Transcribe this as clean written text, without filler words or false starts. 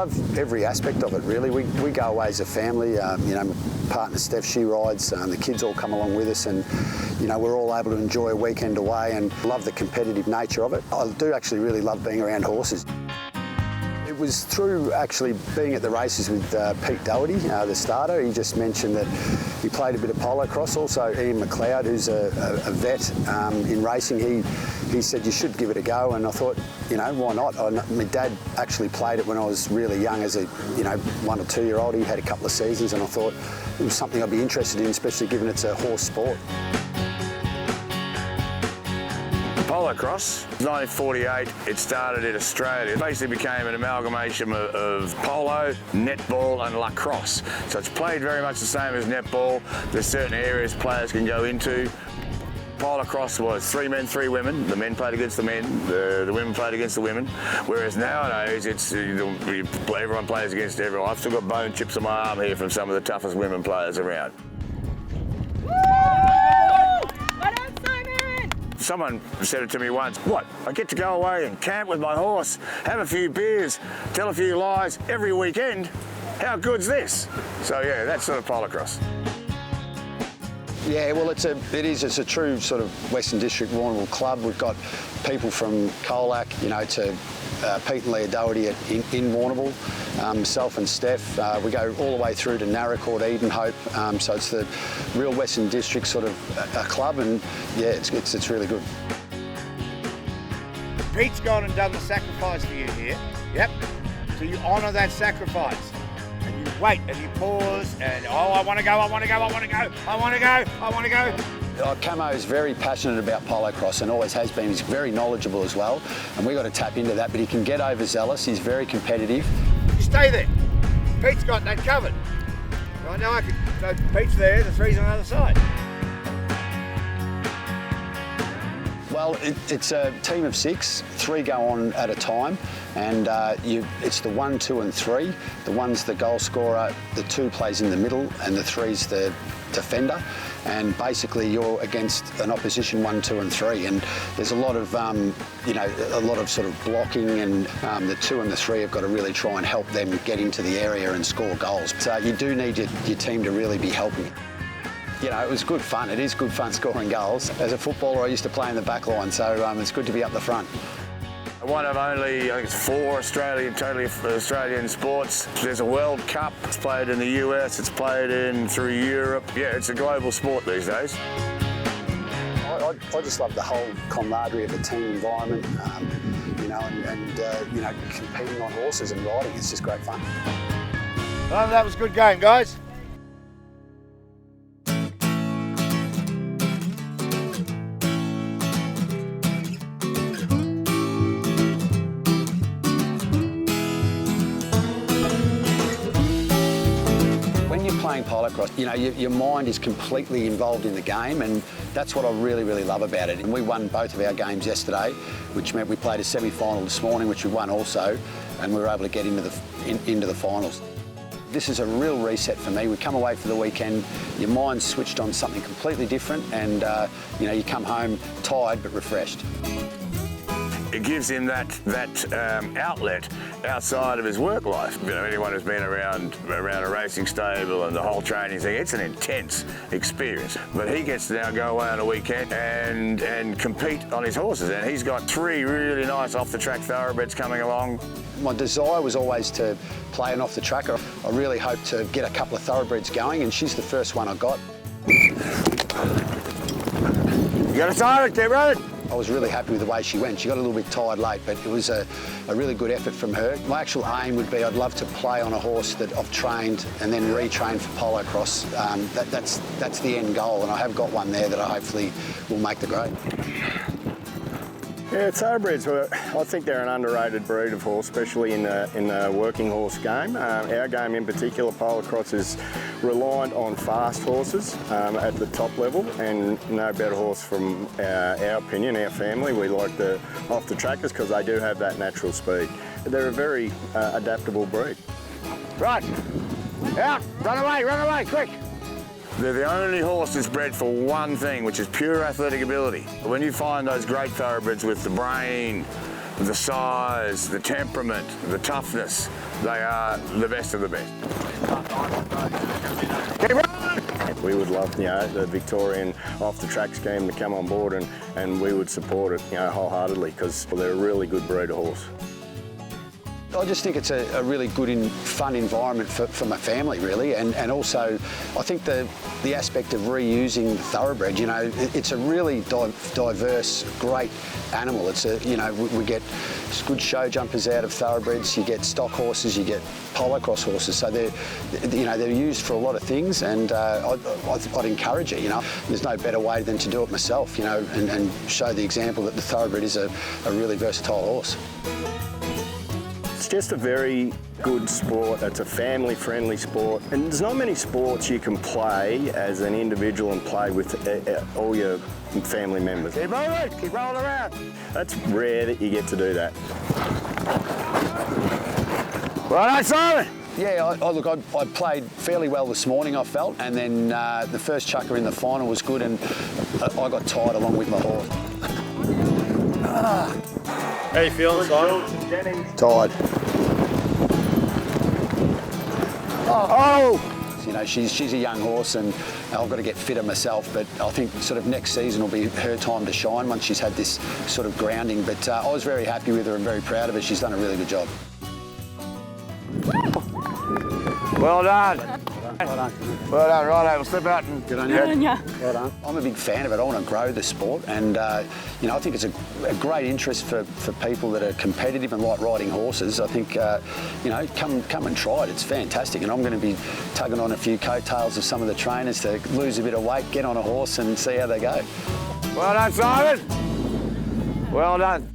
love every aspect of it, really. We go away as a family. You know, my partner Steph, she rides. The kids all come along with us, and you know, we're all able to enjoy a weekend away and love the competitive nature of it. I do actually really love being around horses. It was through actually being at the races with Pete Doherty, the starter. He just mentioned that he played a bit of Polocrosse. Also Ian McLeod, who's a vet in racing, he said you should give it a go, and I thought, you know, why not? My dad actually played it when I was really young as a 1 or 2 year old. He had a couple of seasons, and I thought it was something I'd be interested in, especially given it's a horse sport. Polocrosse, 1948, it started in Australia. It basically became an amalgamation of polo, netball and lacrosse. So it's played very much the same as netball. There's certain areas players can go into. Polocrosse was 3 men, 3 women. The men played against the men, the women played against the women. Whereas nowadays, everyone plays against everyone. I've still got bone chips on my arm here from some of the toughest women players around. Someone said it to me once, what, I get to go away and camp with my horse, have a few beers, tell a few lies every weekend? How good's this? So yeah, that's sort of Polocrosse. Yeah, well, it's a true sort of Western District Warrnambool club. We've got people from Colac, you know, to Pete and Leah Doherty in Warrnambool, myself and Steph. We go all the way through to Narracourt, Edenhope. So it's the real Western District sort of a club, and yeah, it's really good. Pete's gone and done the sacrifice for you here. Yep. So you honour that sacrifice. And you wait and you pause and, oh, I want to go, I want to go, I want to go, I want to go, I want to go. Cammo is very passionate about Polocrosse and always has been. He's very knowledgeable as well, and we've got to tap into that, but he can get overzealous. He's very competitive. You stay there. Pete's got that covered. Right now, so Pete's there, the 3's on the other side. Well, it's a team of 6. 3 go on at a time, and it's the 1, 2 and 3. The 1's the goal scorer, the 2 plays in the middle, and the 3's the defender. And basically you're against an opposition 1, 2 and 3, and there's a lot of a lot of sort of blocking, and the 2 and the 3 have got to really try and help them get into the area and score goals. So you do need your team to really be helping. You know, it was good fun. It is good fun scoring goals. As a footballer, I used to play in the back line, so it's good to be up the front. One of only, I think it's 4 totally Australian sports. There's a World Cup. It's played in the US, it's played in through Europe. Yeah, it's a global sport these days. I just love the whole camaraderie of the team environment, and competing on horses and riding. It's just great fun. Well, that was a good game, guys. Playing Polocrosse, you know, your mind is completely involved in the game, and that's what I really, really love about it. And we won both of our games yesterday, which meant we played a semi-final this morning, which we won also, and we were able to get into the finals. This is a real reset for me. We come away for the weekend, your mind's switched on something completely different, and you come home tired but refreshed. It gives him that outlet outside of his work life. You know, anyone who's been around a racing stable and the whole training thing, it's an intense experience. But he gets to now go away on a weekend and compete on his horses. And he's got 3 really nice off-the-track thoroughbreds coming along. My desire was always to play an off-the-track. I really hope to get a couple of thoroughbreds going, and she's the first one I got. You got to start it, get ready. I was really happy with the way she went. She got a little bit tired late, but it was a really good effort from her. My actual aim would be I'd love to play on a horse that I've trained and then retrained for Polocrosse. That's the end goal, and I have got one there that I hopefully will make the grade. Yeah, thoroughbreds, I think they're an underrated breed of horse, especially in the working horse game. Our game in particular, Polocrosse, is reliant on fast horses at the top level, and no better horse from our opinion, our family. We like the off-the-trackers because they do have that natural speed. They're a very adaptable breed. Right, out, run away, quick. They're the only horse that's bred for one thing, which is pure athletic ability. When you find those great thoroughbreds with the brain, the size, the temperament, the toughness, they are the best of the best. We would love, the Victorian off-the-track scheme to come on board, and we would support it, wholeheartedly, because they're a really good breed of horse. I just think it's a really good fun environment for my family, really, and also I think the aspect of reusing thoroughbred, it's a really diverse, great animal. It's we get good show jumpers out of thoroughbreds. You get stock horses, you get Polocrosse horses, so they're used for a lot of things, and I'd encourage it. There's no better way than to do it myself, and show the example that the thoroughbred is a really versatile horse. It's just a very good sport. It's a family-friendly sport, and there's not many sports you can play as an individual and play with all your family members. Keep moving, keep rolling around. That's rare that you get to do that. Well done, Simon. Yeah, I played fairly well this morning, I felt, and then the first chucker in the final was good, and I got tired along with my horse. How you feeling, Simon? Tired. Oh! She's a young horse, and I've got to get fitter myself, but I think sort of next season will be her time to shine once she's had this sort of grounding. But I was very happy with her and very proud of her. She's done a really good job. Well done. Well done. Well done, righto, we'll step out and... Good on you. Well done. I'm a big fan of it. I want to grow the sport, and I think it's a great interest for people that are competitive and like riding horses. I think come and try it. It's fantastic, and I'm going to be tugging on a few coattails of some of the trainers to lose a bit of weight, get on a horse, and see how they go. Well done, Simon. Well done.